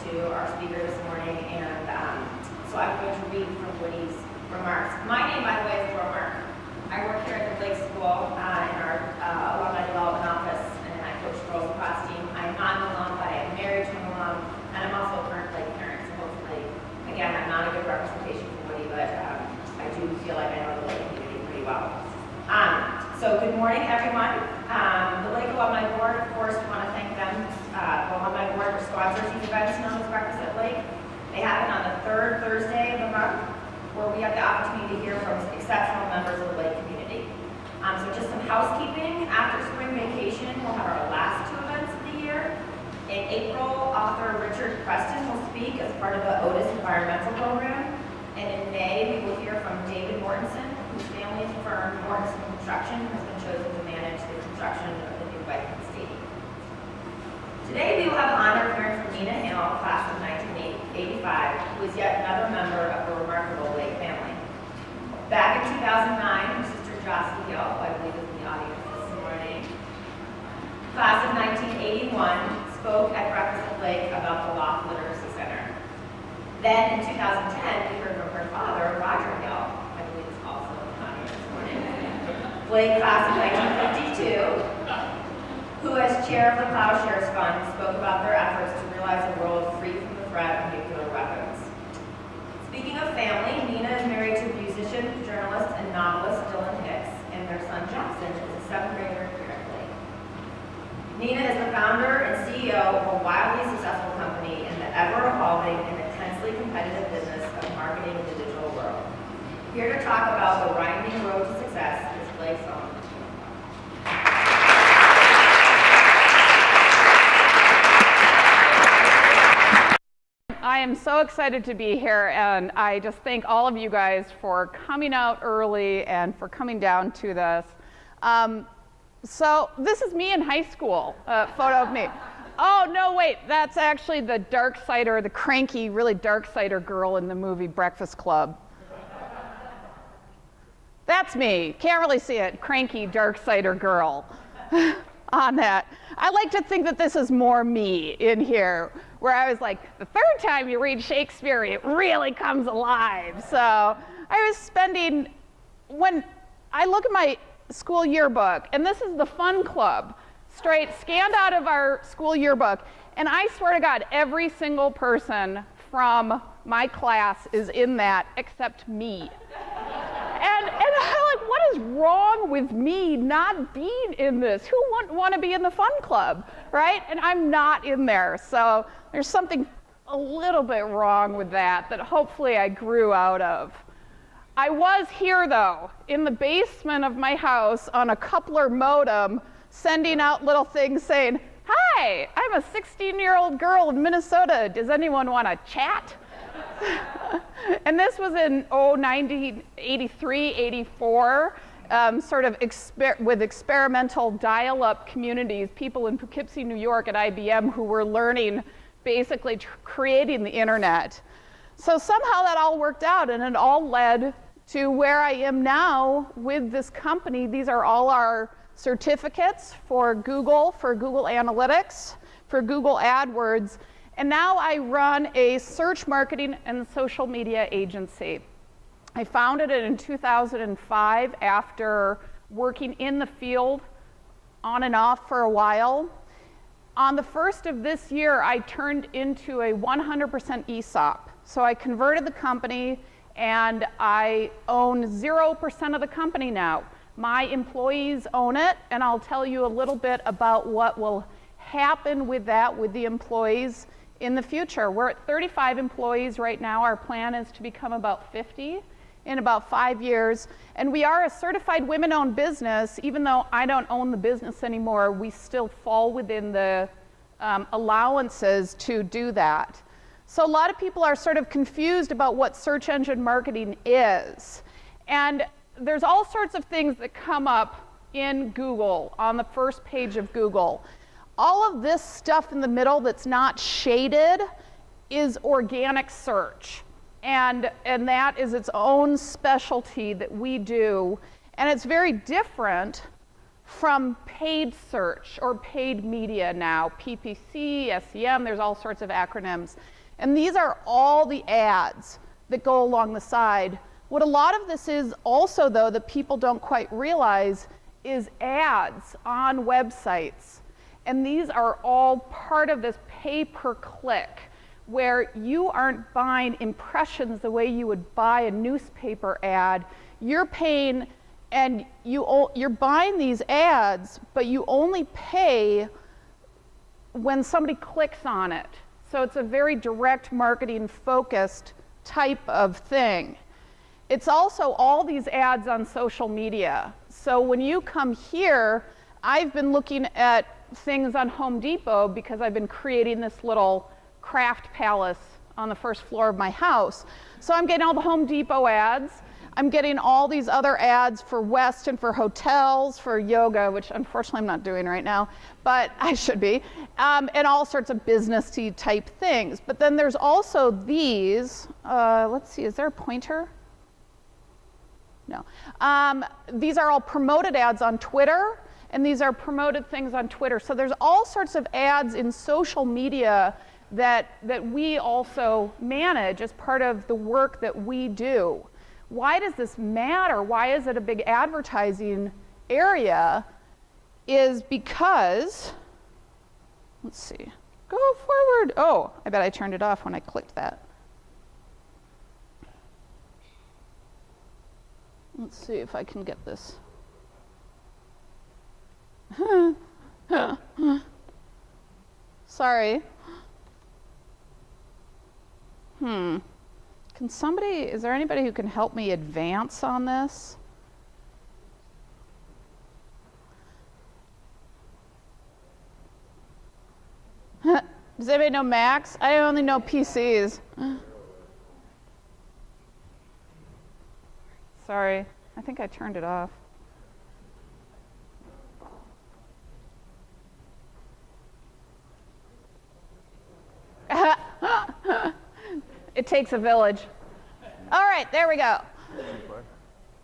to our speaker this morning, and so I'm going to read from Woody's remarks. My name, by the way, is Laura Mark. I work here at the Blake School in our alumni development office, and I coach girls lacrosse team. I'm not an alum, but I am married to an alum, and I'm also a current Blake parent. So hopefully, again, I'm not a good representation for Woody, but I do feel like I know the Blake community pretty well. So good morning, everyone. The Lake Alumni Board, of course, we want to thank them. The Alumni Board sponsors these events known as Breakfast at Lake. They happen on the third Thursday of the month, where we have the opportunity to hear from exceptional members of the Lake community. So just some housekeeping. After spring vacation, we'll have our last two events of the year. In April, author Richard Preston will speak as part of the Otis Environmental Program. And in May, we will hear from David Mortensen, whose family's firm, Mortensen Construction, has been chosen to manage the construction of the new Vikings Stadium. Today, we will have the honor of hearing from Nina Hale, class of 1985, who is yet another member of a remarkable Lake family. Back in 2009, her sister Jocelyn Hale, who I believe is in the audience this morning, class of 1981, spoke at Breakfast at Lake about the Loft Literacy Center. Then in 2010, we heard from her father, Roger Hale, I believe is also in the audience this morning, Blake class of 1952, who as chair of the Plowshares Fund spoke about their efforts to realize a world free from the threat of nuclear weapons. Speaking of family, Nina is married to musician, journalist, and novelist Dylan Hicks, and their son Jackson is a seventh grader here at Blake. Nina is the founder and CEO of a wildly successful company in the ever-evolving and intensely competitive business of marketing in the digital world. Here to talk about the winding road to success is Blake's own. I am so excited to be here, and I just thank all of you guys for coming out early and for coming down to this. So this is me in high school, a photo of me. Oh, no, wait, that's actually the dark sider, the cranky, really dark sider girl in the movie Breakfast Club. That's me. Can't really see it. Cranky, dark sider girl on that. I like to think that this is more me in here, where I was like, the third time you read Shakespeare, it really comes alive. So I was spending, when I look at my school yearbook, and this is the fun club, straight scanned out of our school yearbook, and I swear to God, every single person from my class is in that except me. And I'm like, what is wrong with me not being in this? Who wouldn't want to be in the fun club, right? And I'm not in there. So there's something a little bit wrong with that hopefully I grew out of. I was here, though, in the basement of my house on a coupler modem, sending out little things saying, hi, I'm a 16-year-old girl in Minnesota. Does anyone want to chat? And this was in 1983, 84, sort of with experimental dial-up communities, people in Poughkeepsie, New York at IBM who were learning, basically creating the internet. So somehow that all worked out, and it all led to where I am now with this company. These are all our certificates for Google Analytics, for Google AdWords. And now I run a search marketing and social media agency. I founded it in 2005 after working in the field on and off for a while. On the first of this year, I turned into a 100% ESOP. So I converted the company, and I own 0% of the company now. My employees own it, and I'll tell you a little bit about what will happen with that with the employees in the future. We're at 35 employees right now. Our plan is to become about 50 in about 5 years. And we are a certified women-owned business. Even though I don't own the business anymore, we still fall within the allowances to do that. So a lot of people are sort of confused about what search engine marketing is. And there's all sorts of things that come up in Google, on the first page of Google. All of this stuff in the middle that's not shaded is organic search. And that is its own specialty that we do. And it's very different from paid search or paid media now, PPC, SEM, there's all sorts of acronyms. And these are all the ads that go along the side. What a lot of this is also, though, that people don't quite realize is ads on websites. And these are all part of this pay-per-click, where you aren't buying impressions the way you would buy a newspaper ad. You're paying, and you're buying these ads, but you only pay when somebody clicks on it. So it's a very direct marketing focused type of thing. It's also all these ads on social media. So when you come here, I've been looking at things on Home Depot because I've been creating this little craft palace on the first floor of my house. So I'm getting all the Home Depot ads. I'm getting all these other ads for West and for hotels, for yoga, which unfortunately I'm not doing right now, but I should be, and all sorts of business-y type things. But then there's also these, let's see, is there a pointer? No. These are all promoted ads on Twitter, and these are promoted things on Twitter. So there's all sorts of ads in social media that we also manage as part of the work that we do. Why does this matter? Why is it a big advertising area? Is because, let's see, go forward. Oh, I bet I turned it off when I clicked that. Let's see if I can get this. Sorry. Can somebody, is there anybody who can help me advance on this? Does anybody know Macs? I only know PCs. Sorry, I think I turned it off. It takes a village. All right, there we go.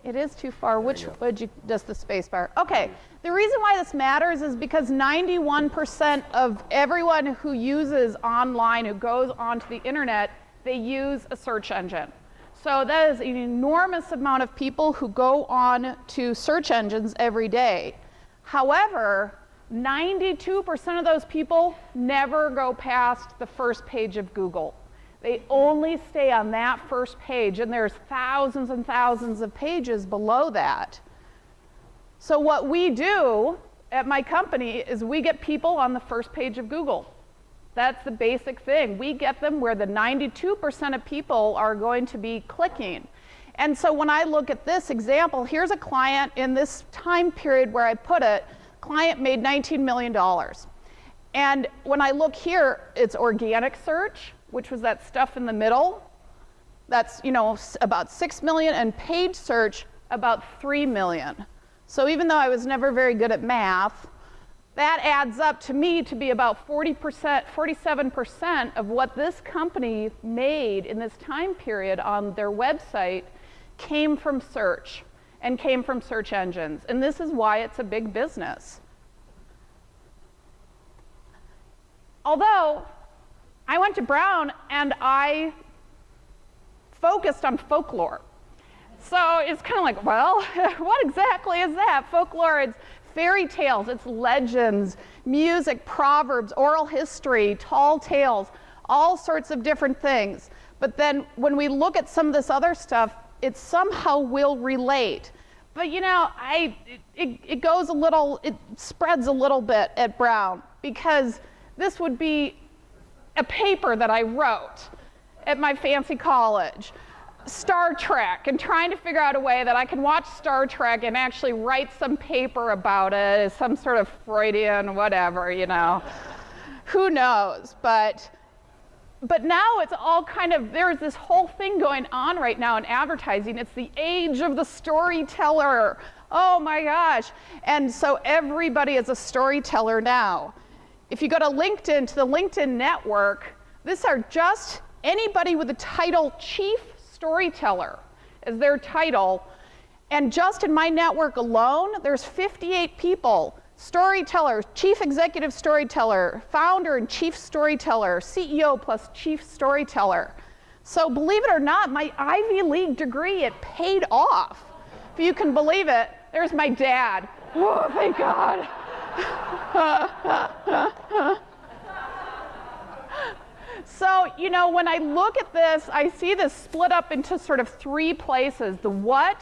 It is too far. Which would you, just the space bar? Okay, the reason why this matters is because 91% of everyone who uses online, who goes onto the internet, they use a search engine. So that is an enormous amount of people who go on to search engines every day. However, 92% of those people never go past the first page of Google. They only stay on that first page, and there's thousands and thousands of pages below that. So what we do at my company is we get people on the first page of Google. That's the basic thing. We get them where the 92% of people are going to be clicking. And so when I look at this example, here's a client in this time period where I put it, client made $19 million. And when I look here, it's organic search, which was that stuff in the middle. That's, about 6 million, and paid search about 3 million. So even though I was never very good at math, that adds up to me to be about 40%, 47% of what this company made in this time period on their website came from search and came from search engines. And this is why it's a big business. Although I went to Brown and I focused on folklore. So it's kind of like, well, what exactly is that? Folklore, it's fairy tales, it's legends, music, proverbs, oral history, tall tales, all sorts of different things. But then when we look at some of this other stuff, it somehow will relate. But it goes a little, it spreads a little bit at Brown, because this would be a paper that I wrote at my fancy college. Star Trek, and trying to figure out a way that I can watch Star Trek and actually write some paper about it as some sort of Freudian whatever, Who knows? But now it's all kind of, there's this whole thing going on right now in advertising. It's the age of the storyteller. Oh my gosh. And so everybody is a storyteller now. If you go to LinkedIn, to the LinkedIn network, these are just anybody with the title Chief Storyteller as their title, And just in my network alone, there's 58 people, storyteller, chief executive storyteller, founder and chief storyteller, CEO plus chief storyteller. So believe it or not, my Ivy League degree, it paid off. If you can believe it, there's my dad. Oh, thank God. So, you know, when I look at this, I see this split up into sort of three places: the what,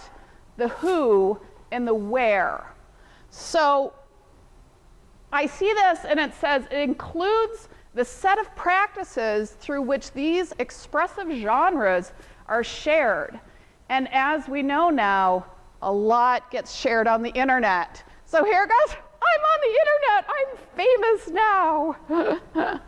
the who, and the where. So I see this and it says it includes the set of practices through which these expressive genres are shared. And as we know now, a lot gets shared on the internet. So here goes, I'm on the internet, I'm famous now.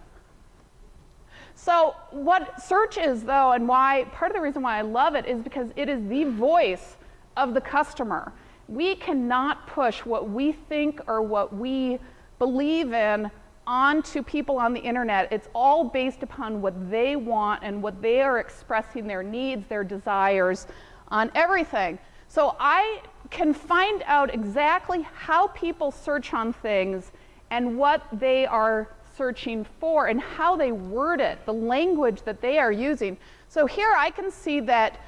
So what search is, though, and why, part of the reason why I love it is because it is the voice of the customer. We cannot push what we think or what we believe in onto people on the internet. It's all based upon what they want and what they are expressing, their needs, their desires on everything. So I can find out exactly how people search on things and what they are searching for and how they word it, the language that they are using. So here I can see that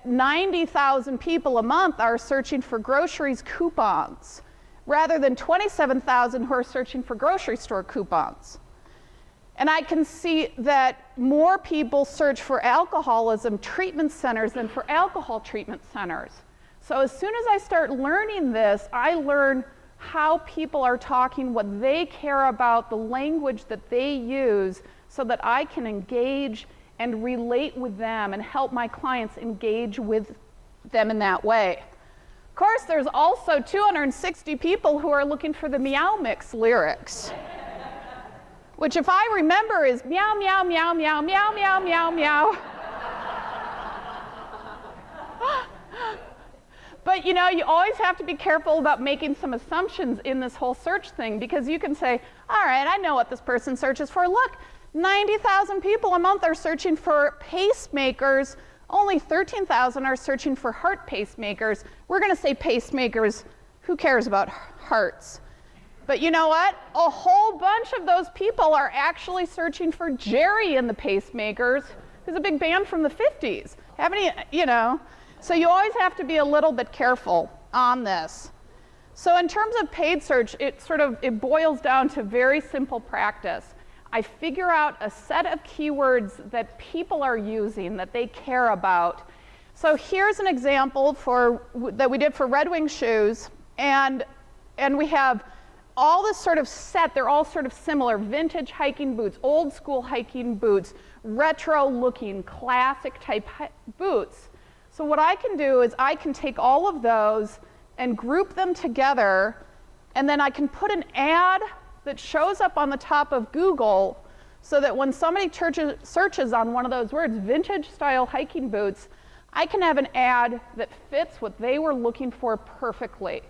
90,000 people a month are searching for groceries coupons, rather than 27,000 who are searching for grocery store coupons. And I can see that more people search for alcoholism treatment centers than for alcohol treatment centers. So as soon as I start learning this, I learn how people are talking, what they care about, the language that they use, so that I can engage and relate with them and help my clients engage with them in that way. Of course, there's also 260 people who are looking for the Meow Mix lyrics, which, if I remember, is meow, meow, meow, meow, meow, meow, meow, meow. But you know, you always have to be careful about making some assumptions in this whole search thing, because you can say, all right, I know what this person searches for. Look, 90,000 people a month are searching for pacemakers. Only 13,000 are searching for heart pacemakers. We're going to say pacemakers. Who cares about hearts? But you know what? A whole bunch of those people are actually searching for Jerry and the Pacemakers, who's a big band from the 50s. Haven't you know? So you always have to be a little bit careful on this. So in terms of paid search, it boils down to very simple practice. I figure out a set of keywords that people are using, that they care about. So here's an example that we did for Red Wing shoes, and we have all this sort of set. They're all sort of similar: vintage hiking boots, old school hiking boots, retro looking, classic type boots. So what I can do is I can take all of those and group them together, and then I can put an ad that shows up on the top of Google, so that when somebody searches on one of those words, vintage style hiking boots, I can have an ad that fits what they were looking for perfectly.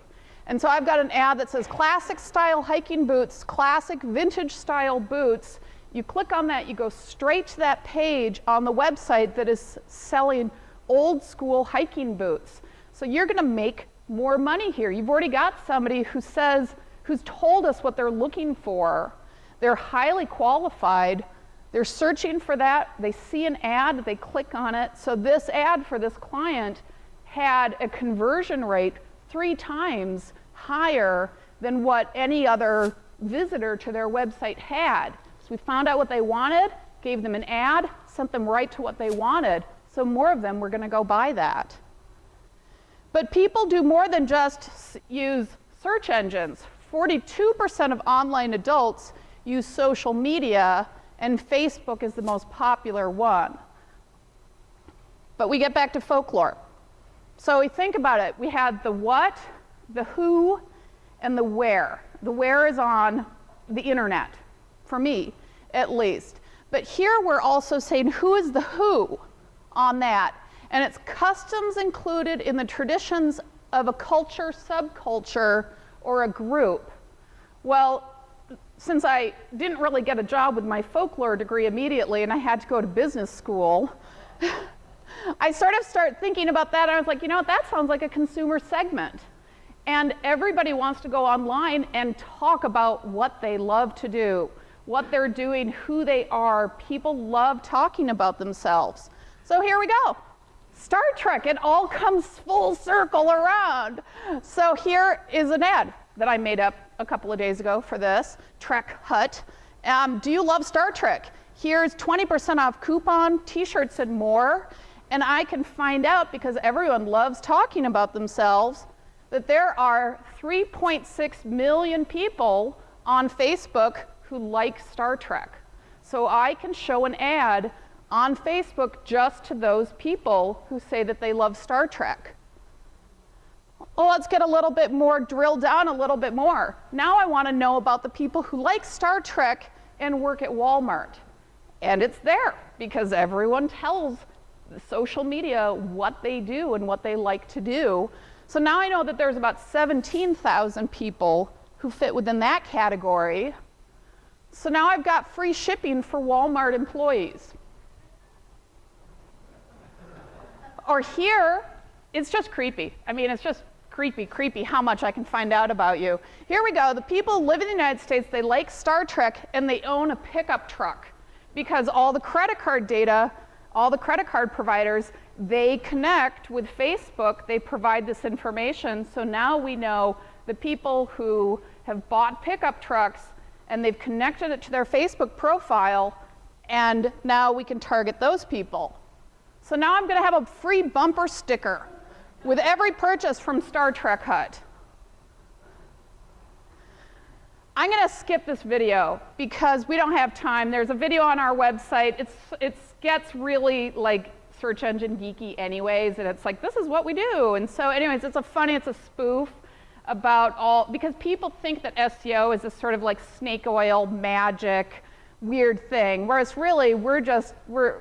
And so I've got an ad that says classic style hiking boots, classic vintage style boots. You click on that, you go straight to that page on the website that is selling old school hiking boots. So you're going to make more money here. You've already got somebody who's told us what they're looking for. They're highly qualified. They're searching for that. They see an ad, they click on it. So this ad for this client had a conversion rate 3 times higher than what any other visitor to their website had. So we found out what they wanted, gave them an ad, sent them right to what they wanted. So more of them were going to go buy that. But people do more than just use search engines. 42% of online adults use social media, and Facebook is the most popular one. But we get back to folklore. So we think about it. We had the what, the who, and the where. The where is on the internet, for me at least. But here we're also saying who is the who on that. And it's customs included in the traditions of a culture, subculture, or a group. Well, since I didn't really get a job with my folklore degree immediately and I had to go to business school, I sort of start thinking about that, and I was like, you know what, that sounds like a consumer segment. And everybody wants to go online and talk about what they love to do, what they're doing, who they are. People love talking about themselves. So here we go. Star Trek, it all comes full circle around. So here is an ad that I made up a couple of days ago for this, Trek Hut. Do you love Star Trek? Here's 20% off coupon, t-shirts and more. And I can find out, because everyone loves talking about themselves, that there are 3.6 million people on Facebook who like Star Trek. So I can show an ad on Facebook just to those people who say that they love Star Trek. Well, let's get a little bit more, drill down a little bit more. Now I want to know about the people who like Star Trek and work at Walmart. And it's there, because everyone tells social media what they do and what they like to do. So now I know that there's about 17,000 people who fit within that category. So now I've got free shipping for Walmart employees. Or here, it's just creepy. I mean, it's just creepy how much I can find out about you. Here we go. The people who live in the United States, they like Star Trek, and they own a pickup truck, because all the credit card data, all the credit card providers, they connect with Facebook. They provide this information. So now we know the people who have bought pickup trucks, and they've connected it to their Facebook profile, and now we can target those people. So now I'm going to have a free bumper sticker with every purchase from Star Trek Hut. I'm going to skip this video because we don't have time. There's a video on our website. It gets really like search engine geeky anyways, and it's like, this is what we do. And so anyways, it's a spoof about because people think that SEO is this sort of like snake oil magic weird thing, whereas really we're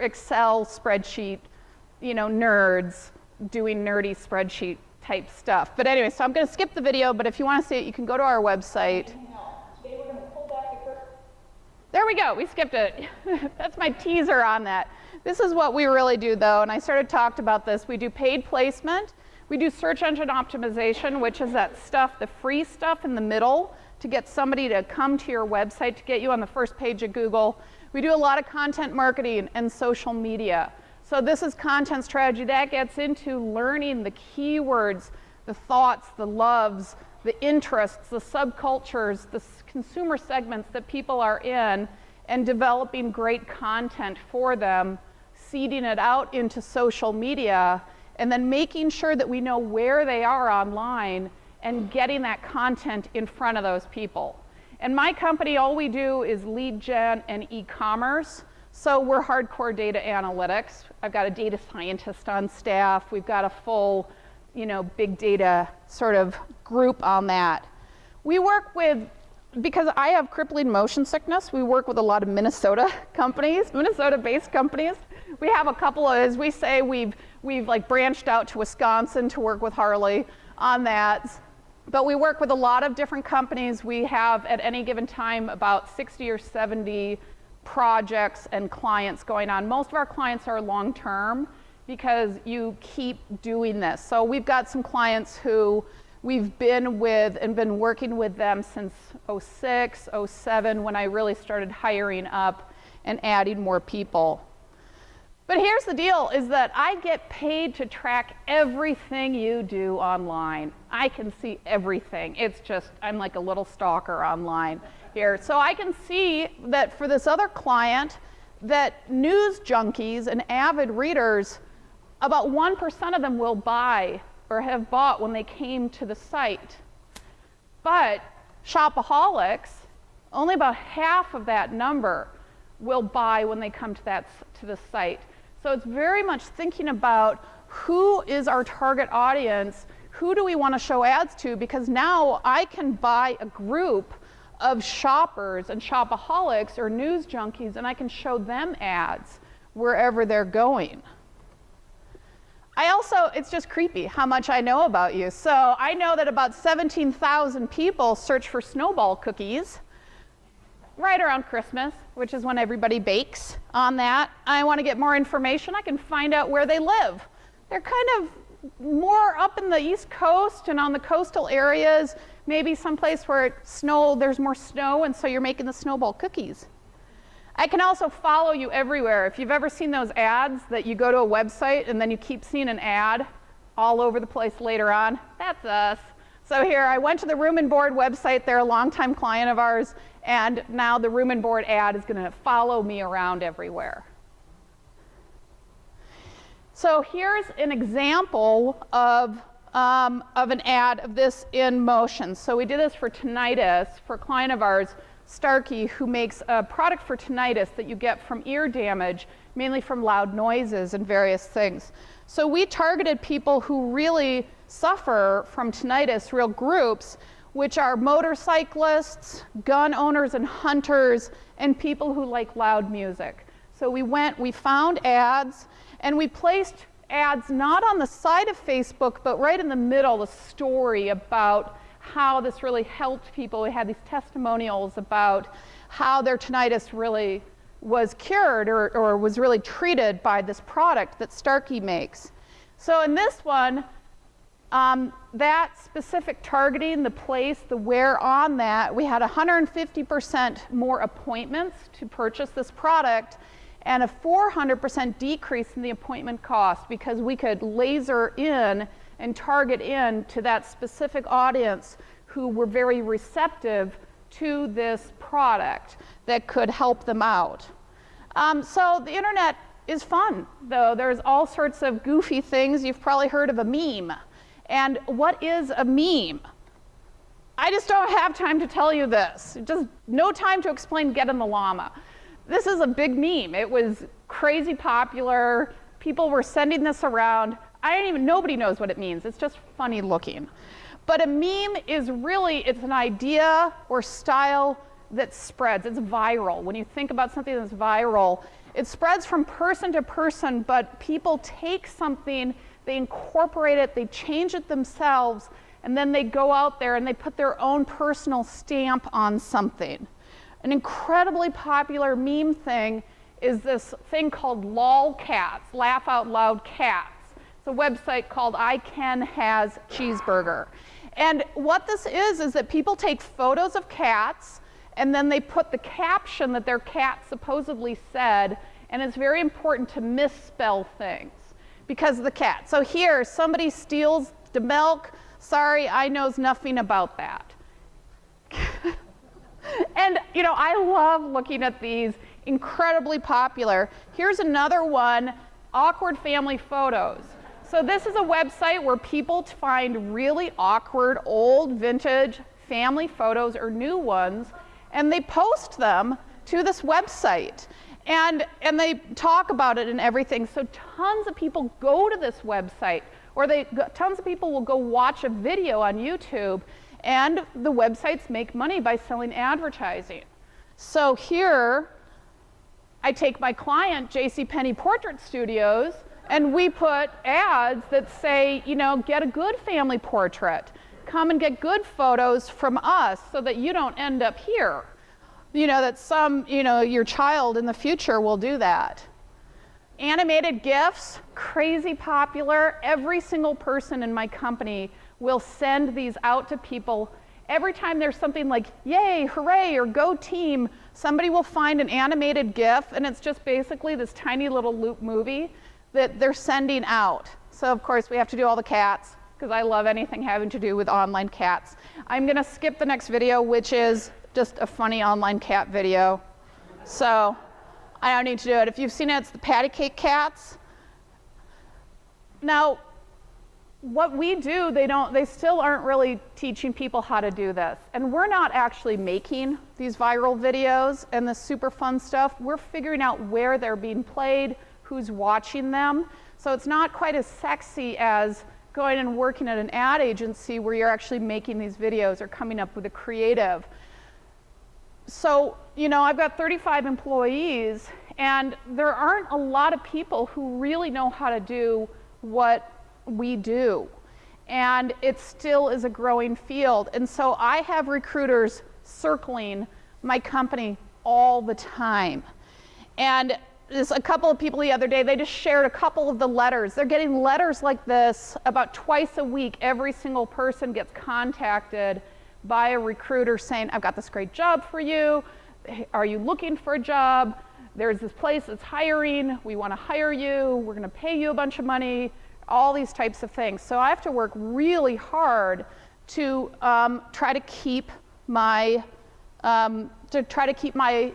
Excel spreadsheet, nerds doing nerdy spreadsheet type stuff. But anyway, so I'm going to skip the video, but if you want to see it, you can go to our website. Today we're going to pull back the curtain. There we go, we skipped it. That's my teaser on that. This is what we really do though, and I sort of talked about this. We do paid placement, we do search engine optimization, which is that stuff, the free stuff in the middle to get somebody to come to your website, to get you on the first page of Google. We do a lot of content marketing and social media. So this is content strategy. That gets into learning the keywords, the thoughts, the loves, the interests, the subcultures, the consumer segments that people are in, and developing great content for them, seeding it out into social media, and then making sure that we know where they are online and getting that content in front of those people. And my company, all we do is lead gen and e-commerce. So we're hardcore data analytics. I've got a data scientist on staff. We've got a full, big data sort of group on that. We work with, because I have crippling motion sickness, we work with a lot of Minnesota companies, Minnesota-based companies. We have a couple of, as we say, we've like branched out to Wisconsin to work with Harley on that. But we work with a lot of different companies. We have at any given time about 60 or 70 projects and clients going on. Most of our clients are long-term because you keep doing this. So we've got some clients who we've been with and been working with them since 06, 07, when I really started hiring up and adding more people. But here's the deal, is that I get paid to track everything you do online. I can see everything. It's just, I'm like a little stalker online here. So I can see that for this other client, that news junkies and avid readers, about 1% of them will buy or have bought when they came to the site. But shopaholics, only about half of that number will buy when they come to the site. So it's very much thinking about who is our target audience, who do we want to show ads to, because now I can buy a group of shoppers and shopaholics or news junkies, and I can show them ads wherever they're going. It's just creepy how much I know about you. So I know that about 17,000 people search for snowball cookies. right around Christmas, which is when everybody bakes on that. I want to get more information. I can find out where they live. They're kind of more up in the East Coast and on the coastal areas, maybe someplace where there's more snow, and so you're making the snowball cookies. I can also follow you everywhere. If you've ever seen those ads that you go to a website and then you keep seeing an ad all over the place later on, that's us. So here, I went to the Room and Board website. They're a longtime client of ours, and now the Room and Board ad is going to follow me around everywhere. So here's an example of an ad of this in motion. So we did this for tinnitus for a client of ours, Starkey, who makes a product for tinnitus that you get from ear damage, mainly from loud noises and various things. So we targeted people who really suffer from tinnitus, real groups, which are motorcyclists, gun owners and hunters, and people who like loud music. So we found ads, and we placed ads not on the side of Facebook, but right in the middle, the story about how this really helped people. We had these testimonials about how their tinnitus really was cured or was really treated by this product that Starkey makes. So in this one, that specific targeting, the place, the where on that, we had 150% more appointments to purchase this product and a 400% decrease in the appointment cost because we could laser in and target in to that specific audience who were very receptive to this product that could help them out. So the internet is fun, though. There's all sorts of goofy things. You've probably heard of a meme. And what is a meme? I just don't have time to tell you this. Just no time to explain Get in the Llama. This is a big meme. It was crazy popular. People were sending this around. Nobody knows what it means. It's just funny looking. But a meme is really, it's an idea or style that spreads. It's viral. When you think about something that's viral, it spreads from person to person, but people take something, they incorporate it, they change it themselves, and then they go out there and they put their own personal stamp on something. An incredibly popular meme thing is this thing called lolcats, laugh out loud cats. It's a website called I Can Has Cheeseburger. And what this is that people take photos of cats and then they put the caption that their cat supposedly said, and it's very important to misspell things because of the cat. So here, somebody steals the milk. Sorry, I knows nothing about that. And, I love looking at these, incredibly popular. Here's another one, awkward family photos. So this is a website where people find really awkward, old, vintage family photos or new ones, and they post them to this website. And they talk about it and everything. So tons of people go to this website, or tons of people will go watch a video on YouTube, and the websites make money by selling advertising. So here, I take my client, JCPenney Portrait Studios, and we put ads that say, get a good family portrait. Come and get good photos from us so that you don't end up here. That your child in the future will do that. Animated GIFs, crazy popular. Every single person in my company will send these out to people. Every time there's something like, yay, hooray, or go team, somebody will find an animated GIF, and it's just basically this tiny little loop movie that they're sending out. So of course we have to do all the cats, because I love anything having to do with online cats. I'm gonna skip the next video, which is just a funny online cat video. So I don't need to do it. If you've seen it, it's the patty cake cats. Now, what we do, they still aren't really teaching people how to do this. And we're not actually making these viral videos and this super fun stuff. We're figuring out where they're being played, who's watching them. So it's not quite as sexy as going and working at an ad agency where you're actually making these videos or coming up with a creative. So, I've got 35 employees, and there aren't a lot of people who really know how to do what we do. And it still is a growing field. And so I have recruiters circling my company all the time. And there's a couple of people the other day, they just shared a couple of the letters. They're getting letters like this about twice a week. Every single person gets contacted by a recruiter saying, I've got this great job for you. Are you looking for a job? There's this place that's hiring. We want to hire you. We're going to pay you a bunch of money. All these types of things. So I have to work really hard to try to keep my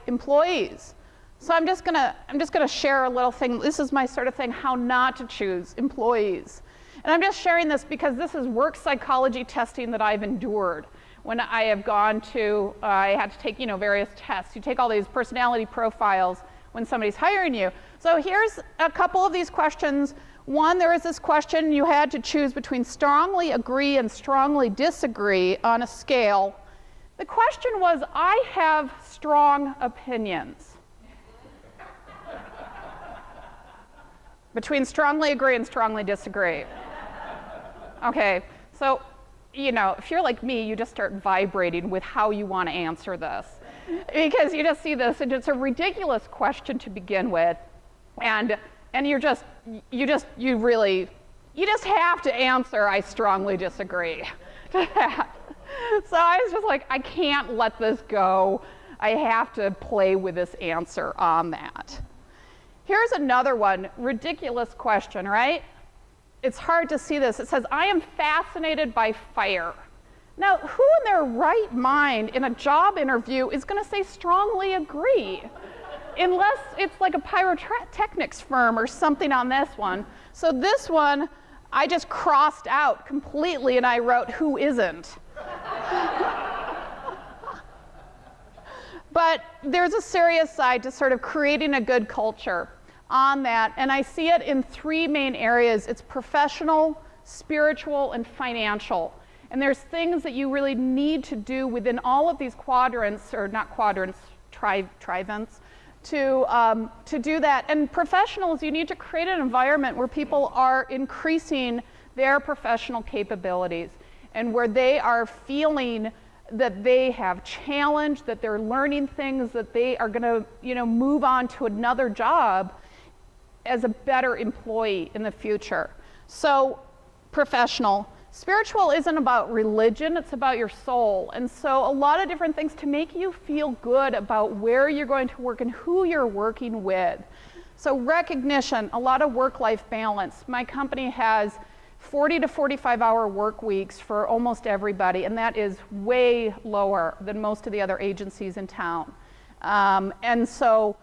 employees. So I'm just gonna share a little thing. This is my sort of thing, how not to choose employees. And I'm just sharing this because this is work psychology testing that I've endured. When I have gone to, I had to take, various tests. You take all these personality profiles when somebody's hiring you. So here's a couple of these questions. One, there was this question, you had to choose between strongly agree and strongly disagree on a scale. The question was, I have strong opinions. Between strongly agree and strongly disagree. Okay, so, if you're like me, you just start vibrating with how you want to answer this. Because you just see this, and it's a ridiculous question to begin with. And you just have to answer, I strongly disagree to that. So I was just like, I can't let this go. I have to play with this answer on that. Here's another one, ridiculous question, right? It's hard to see this. It says, I am fascinated by fire. Now, who in their right mind in a job interview is going to say strongly agree? Unless it's like a pyrotechnics firm or something on this one. So this one, I just crossed out completely and I wrote, who isn't? But there's a serious side to sort of creating a good culture on that, and I see it in three main areas. It's professional, spiritual, and financial. And there's things that you really need to do within all of these quadrants, or not quadrants, trivents, to do that. And professionals, you need to create an environment where people are increasing their professional capabilities and where they are feeling that they have challenge, that they're learning things, that they are going to, move on to another job as a better employee in the future. So, professional. Spiritual isn't about religion, it's about your soul. And so a lot of different things to make you feel good about where you're going to work and who you're working with. So recognition, a lot of work-life balance. My company has 40 to 45-hour work weeks for almost everybody, and that is way lower than most of the other agencies in town. And so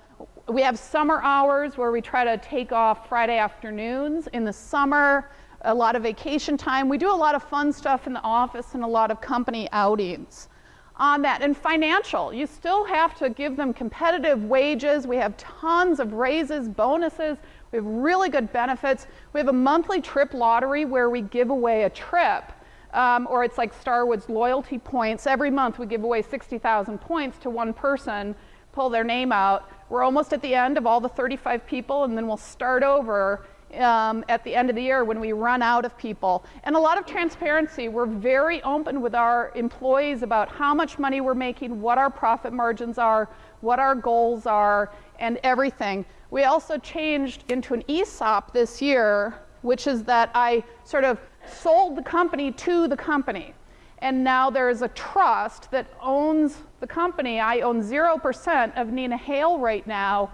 we have summer hours where we try to take off Friday afternoons in the summer, a lot of vacation time. We do a lot of fun stuff in the office and a lot of company outings on that. And financial, you still have to give them competitive wages. We have tons of raises, bonuses. We have really good benefits. We have a monthly trip lottery where we give away a trip, or it's like Starwood's loyalty points. Every month we give away 60,000 points to one person, pull their name out. We're almost at the end of all the 35 people, and then we'll start over at the end of the year when we run out of people. And a lot of transparency. We're very open with our employees about how much money we're making, what our profit margins are, what our goals are, and everything. We also changed into an ESOP this year, which is that I sort of sold the company to the company. And now there is a trust that owns the company. I own 0% of Nina Hale right now.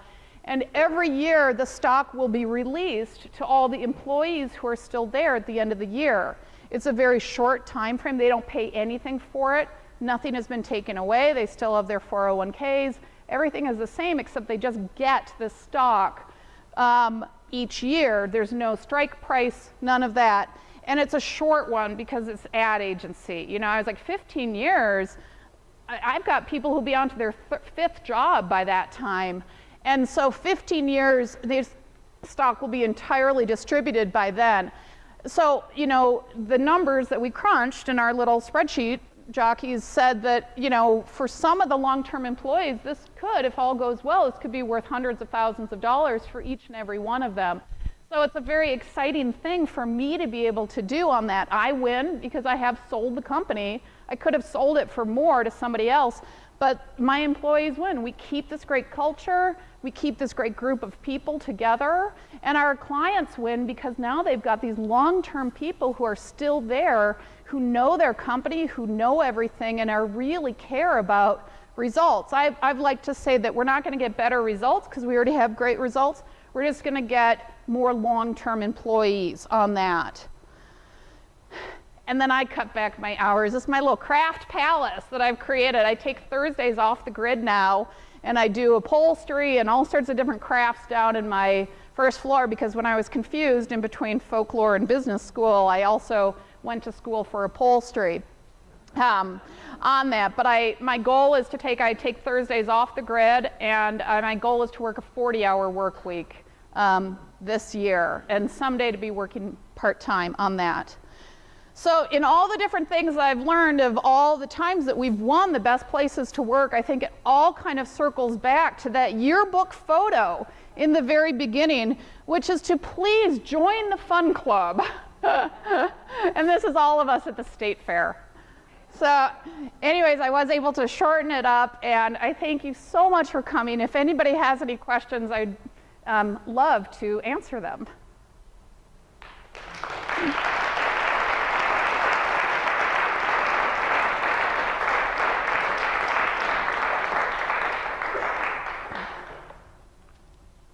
And every year, the stock will be released to all the employees who are still there at the end of the year. It's a very short time frame. They don't pay anything for it. Nothing has been taken away. They still have their 401ks. Everything is the same, except they just get the stock each year. There's no strike price, none of that. And it's a short one because it's ad agency. I was like 15 years. I've got people who'll be on to their fifth job by that time. And so 15 years, this stock will be entirely distributed by then. So, the numbers that we crunched in our little spreadsheet, jockeys said that, for some of the long-term employees, this could, if all goes well, this could be worth hundreds of thousands of dollars for each and every one of them. So it's a very exciting thing for me to be able to do on that. I win because I have sold the company. I could have sold it for more to somebody else, but my employees win. We keep this great culture, we keep this great group of people together, and our clients win because now they've got these long-term people who are still there, who know their company, who know everything, and are really care about results. I've liked to say that we're not going to get better results because we already have great results. We're just going to get more long-term employees on that. And then I cut back my hours. This is my little craft palace that I've created. I take Thursdays off the grid now, and I do upholstery and all sorts of different crafts down in my first floor, because when I was confused in between folklore and business school, I also went to school for upholstery on that. But my goal is to I take Thursdays off the grid, and my goal is to work a 40-hour work week this year, and someday to be working part-time on that. So in all the different things I've learned of all the times that we've won the best places to work, I think it all kind of circles back to that yearbook photo in the very beginning, which is to please join the fun club. And this is all of us at the state fair. So anyways, I was able to shorten it up, and I thank you so much for coming. If anybody has any questions, I'd love to answer them.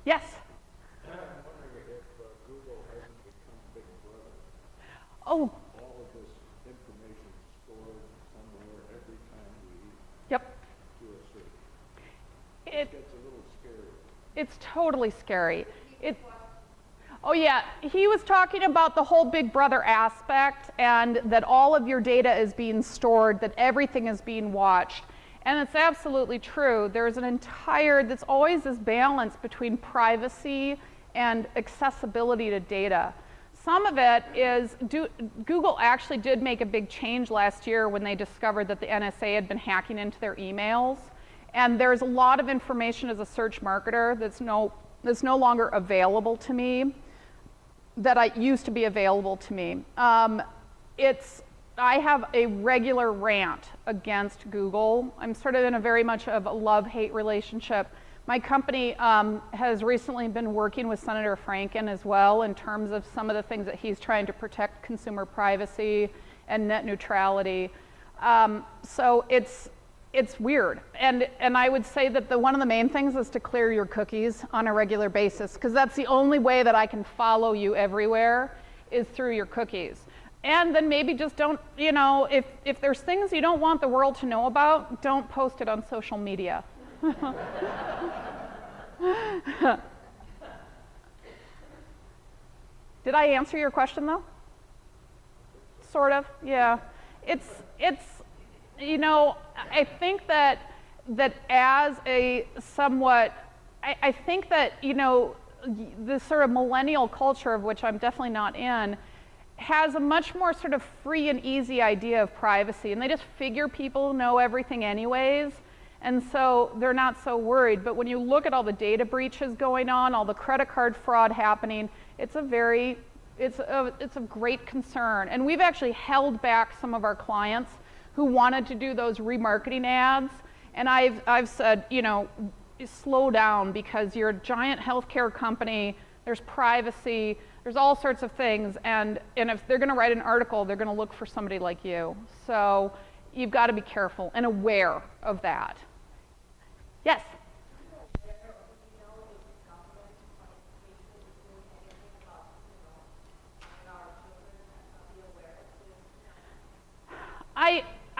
Yes? I'm wondering if Google hasn't become Big Brother. Oh. All of this information stored somewhere every time we Yep. do a search. It gets a little scary. It's totally scary. Oh yeah, he was talking about the whole Big Brother aspect, and that all of your data is being stored, that everything is being watched. And it's absolutely true. There's there's always this balance between privacy and accessibility to data. Some of it is, Google actually did make a big change last year when they discovered that the NSA had been hacking into their emails. And there's a lot of information as a search marketer that's no longer available to me, that used to be available to me. I have a regular rant against Google. I'm sort of in a very much of a love-hate relationship. My company has recently been working with Senator Franken as well in terms of some of the things that he's trying to protect consumer privacy and net neutrality. So it's weird. And I would say that one of the main things is to clear your cookies on a regular basis, because that's the only way that I can follow you everywhere is through your cookies. And then maybe just don't, if there's things you don't want the world to know about, don't post it on social media. Did I answer your question though? Sort of, yeah. I think that as a somewhat, I think that, this sort of millennial culture, of which I'm definitely not in, has a much more sort of free and easy idea of privacy, and they just figure people know everything anyways, and so they're not so worried. But when you look at all the data breaches going on, all the credit card fraud happening, it's a great concern. And we've actually held back some of our clients who wanted to do those remarketing ads, and I've said, slow down, because you're a giant healthcare company, there's privacy, there's all sorts of things, and if they're going to write an article, they're going to look for somebody like you. So you've got to be careful and aware of that. Yes?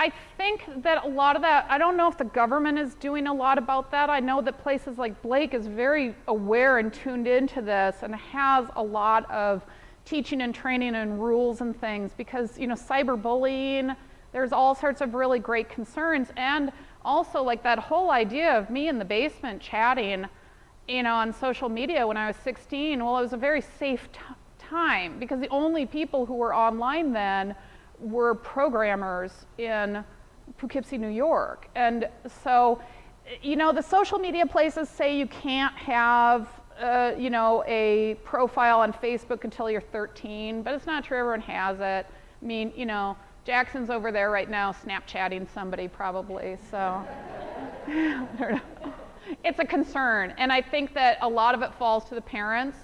I think that a lot of that, I don't know if the government is doing a lot about that. I know that places like Blake is very aware and tuned into this and has a lot of teaching and training and rules and things, because, cyberbullying, there's all sorts of really great concerns. And also, like, that whole idea of me in the basement chatting, on social media when I was 16, well, it was a very safe time, because the only people who were online then were programmers in Poughkeepsie, New York. And so, the social media places say you can't have, a profile on Facebook until you're 13, but it's not true, everyone has it. I mean, Jackson's over there right now Snapchatting somebody probably, so. It's a concern, and I think that a lot of it falls to the parents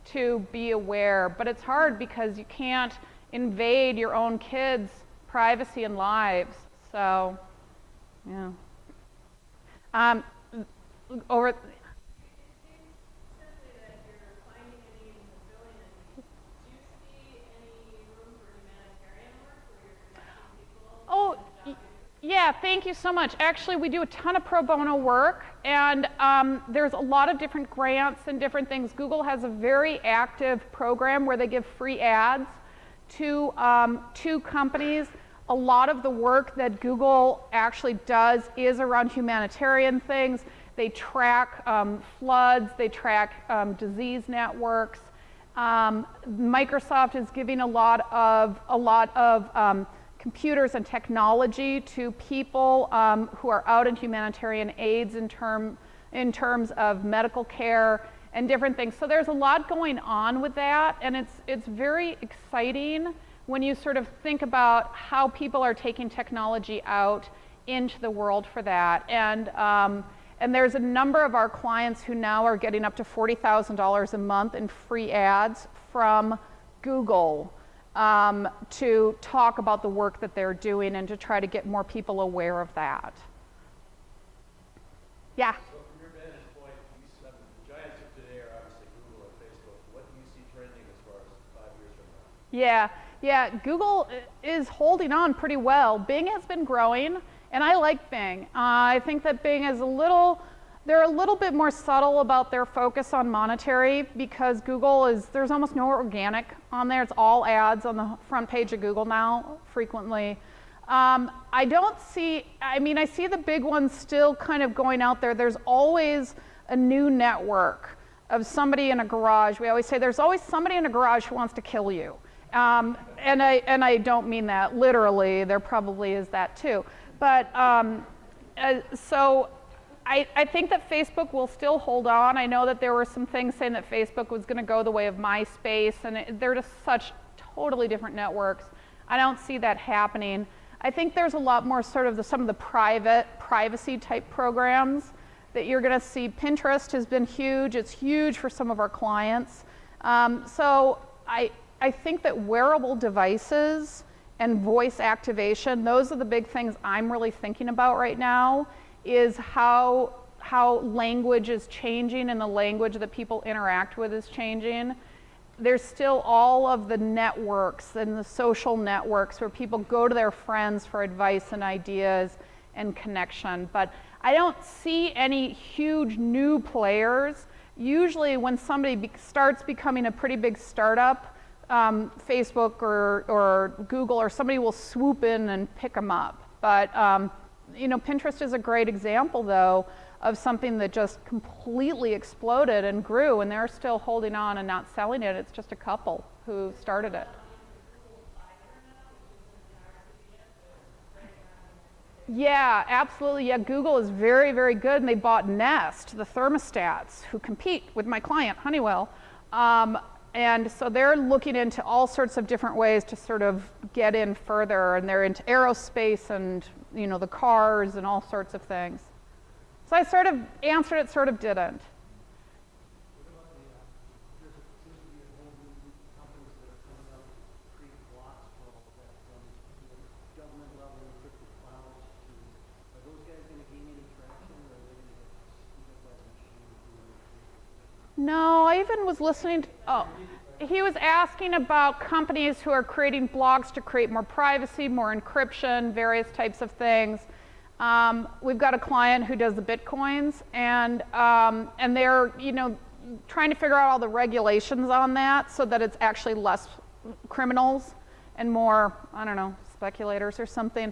to be aware, but it's hard because you can't invade your own kids' privacy and lives. So, yeah. Over. Oh, yeah, thank you so much. Actually, we do a ton of pro bono work, and there's a lot of different grants and different things. Google has a very active program where they give free ads to companies. A lot of the work that Google actually does is around humanitarian things. They track floods, they track disease networks. Microsoft is giving a lot of computers and technology to people who are out in humanitarian aids in terms of medical care and different things. So there's a lot going on with that, and it's very exciting when you sort of think about how people are taking technology out into the world for that. And there's a number of our clients who now are getting up to $40,000 a month in free ads from Google to talk about the work that they're doing and to try to get more people aware of that. Yeah? So from your vantage point, the giants of today are obviously Google and Facebook. What do you see trending as far as 5 years from now? Yeah, Google is holding on pretty well. Bing has been growing, and I like Bing. I think that Bing is they're a little bit more subtle about their focus on monetary because there's almost no organic on there. It's all ads on the front page of Google now, frequently. I see the big ones still kind of going out there. There's always a new network of somebody in a garage. We always say there's always somebody in a garage who wants to kill you. And I don't mean that literally. There probably is that too. But so I think that Facebook will still hold on. I know that there were some things saying that Facebook was going to go the way of MySpace, and they're just such totally different networks. I don't see that happening. I think there's a lot more sort of some of the private privacy type programs that you're going to see. Pinterest has been huge. It's huge for some of our clients. So I think that wearable devices and voice activation, those are the big things I'm really thinking about right now, is how language is changing and the language that people interact with is changing. There's still all of the networks and the social networks where people go to their friends for advice and ideas and connection. But I don't see any huge new players. Usually when somebody starts becoming a pretty big startup, Facebook or Google or somebody will swoop in and pick them up. But Pinterest is a great example, though, of something that just completely exploded and grew, and they're still holding on and not selling it. It's just a couple who started it. Yeah, absolutely. Yeah, Google is very, very good, and they bought Nest, the thermostats, who compete with my client, Honeywell. And so they're looking into all sorts of different ways to sort of get in further, and they're into aerospace and the cars and all sorts of things. So I sort of answered it, sort of didn't. No, I even was listening to, he was asking about companies who are creating blogs to create more privacy, more encryption, various types of things. We've got a client who does the Bitcoins, and they're trying to figure out all the regulations on that so that it's actually less criminals and more, I don't know, speculators or something,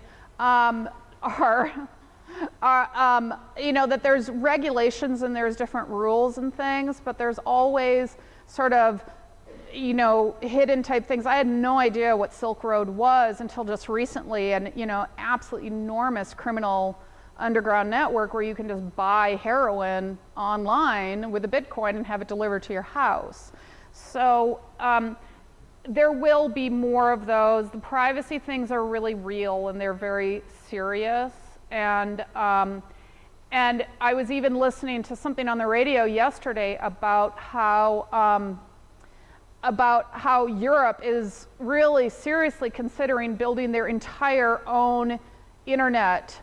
that there's regulations and there's different rules and things, but there's always sort of, hidden type things. I had no idea what Silk Road was until just recently, and, absolutely enormous criminal underground network where you can just buy heroin online with a Bitcoin and have it delivered to your house. So there will be more of those. The privacy things are really real and they're very serious. And And I was even listening to something on the radio yesterday about how Europe is really seriously considering building their entire own internet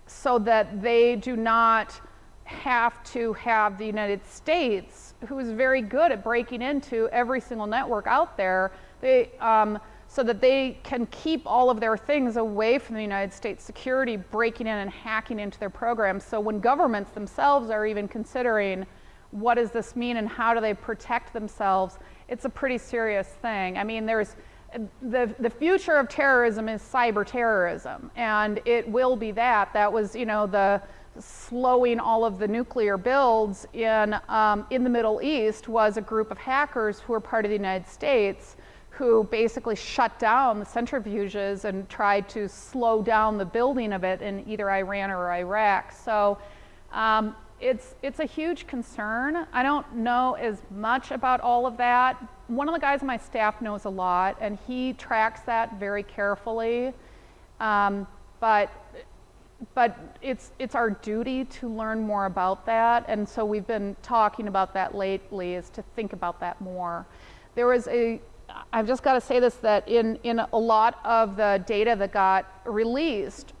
so that they do not have to have the United States, who is very good at breaking into every single network out there, so that they can keep all of their things away from the United States security, breaking in and hacking into their programs. So when governments themselves are even considering what does this mean and how do they protect themselves, it's a pretty serious thing. I mean, there's the future of terrorism is cyber terrorism, and it will be that. That was, the slowing all of the nuclear builds in the Middle East was a group of hackers who were part of the United States who basically shut down the centrifuges and tried to slow down the building of it in either Iran or Iraq. So it's a huge concern. I don't know as much about all of that. One of the guys on my staff knows a lot, and he tracks that very carefully. But it's our duty to learn more about that, and so we've been talking about that lately, is to think about that more. There was I've just got to say this, that in a lot of the data that got released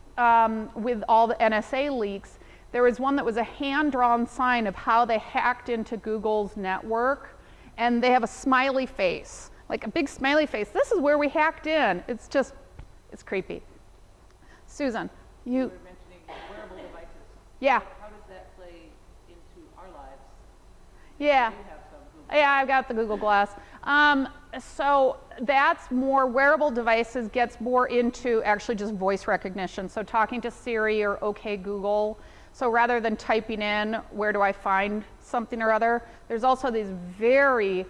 with all the NSA leaks, there was one that was a hand-drawn sign of how they hacked into Google's network, and they have a smiley face, like a big smiley face. This is where we hacked in. It's creepy. Susan, you were mentioning wearable devices. Yeah. How does that play into our lives? Yeah. You have some Google. Yeah, I've got the Google Glass. So that's more, wearable devices gets more into actually just voice recognition. So talking to Siri or OK Google. So rather than typing in, where do I find something or other, there's also this very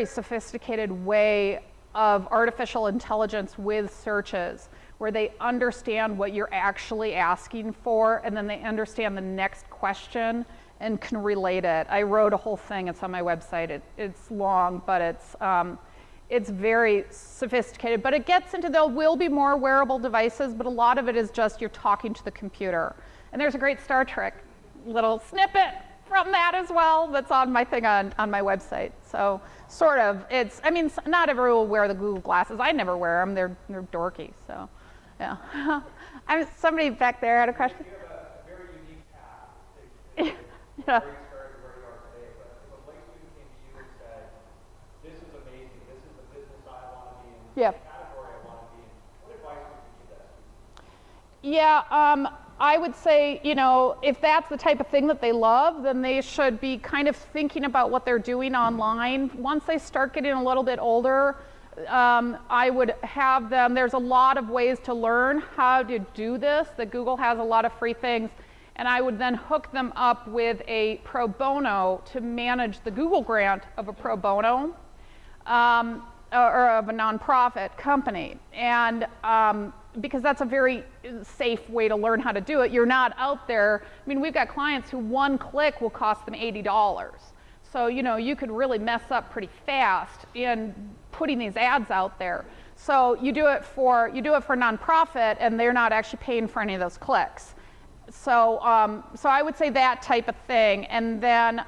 sophisticated way of artificial intelligence with searches, where they understand what you're actually asking for, and then they understand the next question and can relate it. I wrote a whole thing, it's on my website. It's long, but it's very sophisticated. But it gets into, there will be more wearable devices, but a lot of it is just you're talking to the computer. And there's a great Star Trek little snippet from that as well that's on my thing on my website. So sort of, not everyone will wear the Google glasses. I never wear them, they're dorky, so yeah. Somebody back there had a question? You have a very unique path. Yeah. Where you started, where you are today. But if a Blake student came to you and said, "This is amazing. This is the business I want to be in. This Yeah. is the category I want to be in," what advice would you give that student? Yeah, I would say, if that's the type of thing that they love, then they should be kind of thinking about what they're doing online. Once they start getting a little bit older, I would have them, there's a lot of ways to learn how to do this, that Google has a lot of free things, and I would then hook them up with a pro bono to manage the Google grant of a pro bono or of a nonprofit company. And because that's a very safe way to learn how to do it. You're not out there, we've got clients who one click will cost them $80. So, you could really mess up pretty fast in putting these ads out there. So you do it for nonprofit, and they're not actually paying for any of those clicks. So I would say that type of thing. And then,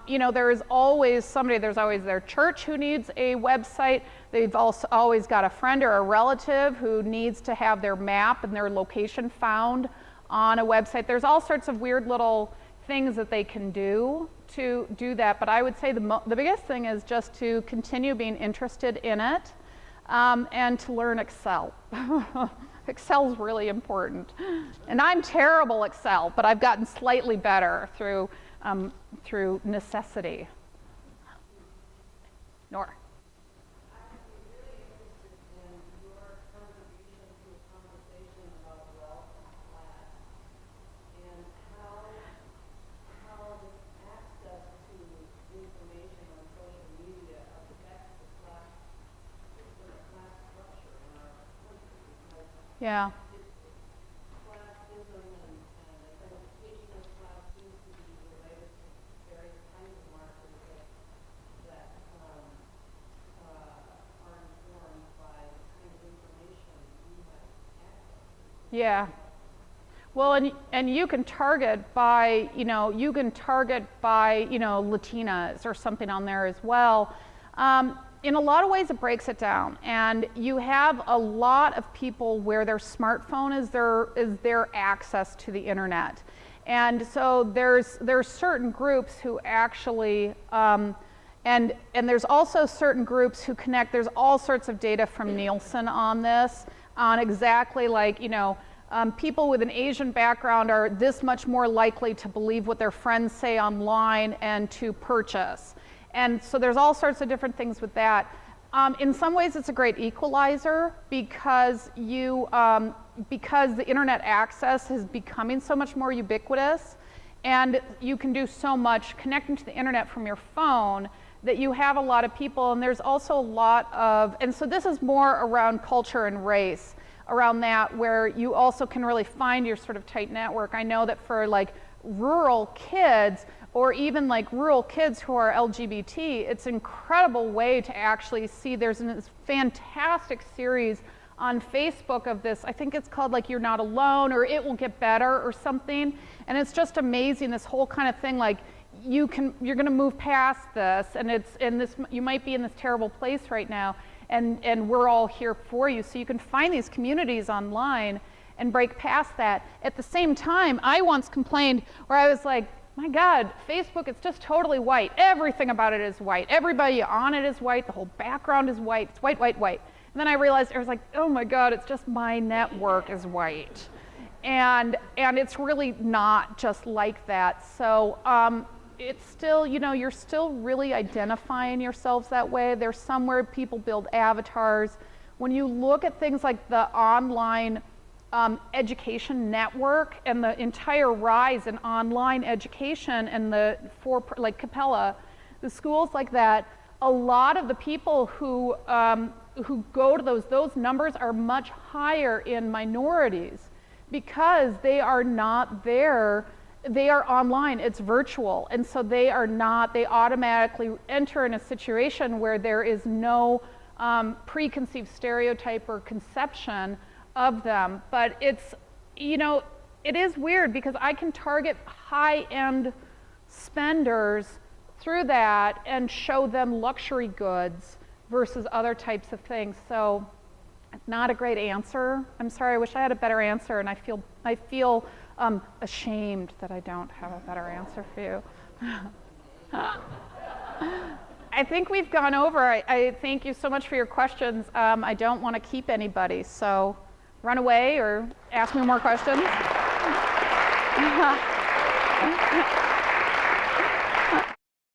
there's always their church who needs a website. They've also always got a friend or a relative who needs to have their map and their location found on a website. There's all sorts of weird little things that they can do to do that. But I would say the biggest thing is just to continue being interested in it and to learn Excel. Excel's really important. And I'm terrible at Excel, but I've gotten slightly better through necessity. Nora. Yeah. Yeah. Well, and you can target by, Latinas or something on there as well. In a lot of ways, it breaks it down, and you have a lot of people where their smartphone is their access to the internet, and so there's certain groups who actually, and there's also certain groups who connect. There's all sorts of data from Nielsen on this, on exactly like people with an Asian background are this much more likely to believe what their friends say online and to purchase. And so there's all sorts of different things with that. In some ways, it's a great equalizer because because the internet access is becoming so much more ubiquitous, and you can do so much connecting to the internet from your phone that you have a lot of people, and there's also a lot of, and so this is more around culture and race, around that, where you also can really find your sort of tight network. I know that for like rural kids, or even like rural kids who are LGBT, it's an incredible way to actually see. There's this fantastic series on Facebook of this, I think it's called like You're Not Alone, or It Will Get Better, or something. And it's just amazing, this whole kind of thing, like you're gonna move past this, and you might be in this terrible place right now, and we're all here for you. So you can find these communities online and break past that. At the same time, I once complained where I was like, my God, Facebook, it's just totally white. Everything about it is white. Everybody on it is white. The whole background is white. It's white, white, white. And then I realized, I was like, oh my God, it's just my network is white. And it's really not just like that. So it's still, you're still really identifying yourselves that way. There's somewhere people build avatars. When you look at things like the online education network and the entire rise in online education and like Capella, the schools like that, a lot of the people who go to those numbers are much higher in minorities because they are not there. They are online, it's virtual, and so they automatically enter in a situation where there is no preconceived stereotype or conception of them. But it is weird because I can target high-end spenders through that and show them luxury goods versus other types of things. So not a great answer. I'm sorry, I wish I had a better answer, and I feel ashamed that I don't have a better answer for you. I think we've gone over. I thank you so much for your questions. I don't want to keep anybody, so run away or ask me more questions.